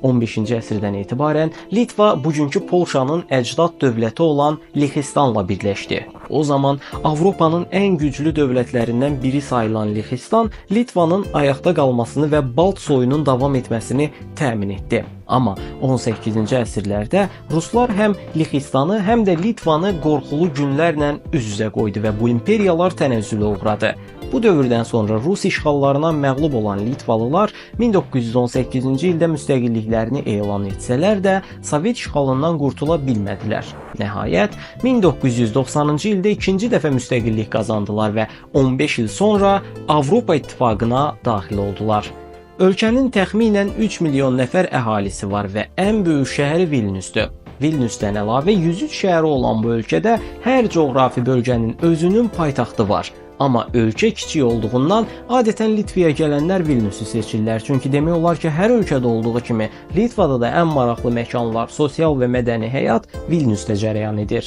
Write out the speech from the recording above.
15-ci əsrdən etibarən Litva bugünkü Polşanın əcdad dövləti olan Lexistanla birləşdi. O zaman Avropanın ən güclü dövlətlərindən biri sayılan Lexistan Litvanın ayaqda qalmasını və Balt soyunun davam etməsini təmin etdi. Amma 18-ci əsrlərdə Ruslar həm Lexistanı, həm də Litvanı qorxulu günlərlə üz-üzə qoydu və bu imperiyalar tənəzzülə uğradı. Bu dövrdən sonra Rus işğallarına məğlub olan Litvalılar 1918-ci ildə müstəqilliklərini elan etsələr də Sovet işğalından qurtula bilmədilər. Nəhayət 1990-cı ildə ikinci dəfə müstəqillik qazandılar və 15 il sonra Avropa İttifaqına daxil oldular. Ölkənin təxminən 3 milyon nəfər əhalisi var və ən böyük şəhəri Vilniusdur. Vilniusdan əlavə 103 şəhəri olan bu ölkədə hər coğrafi bölgənin özünün paytaxtı var. Amma ölkə kiçik olduğundan adətən Litvaya gələnlər Vilniusu seçirlər. Çünki demək olar ki, hər ölkədə olduğu kimi Litvada da ən maraqlı məkanlar, sosial və mədəni həyat Vilniusda cərəyan edir.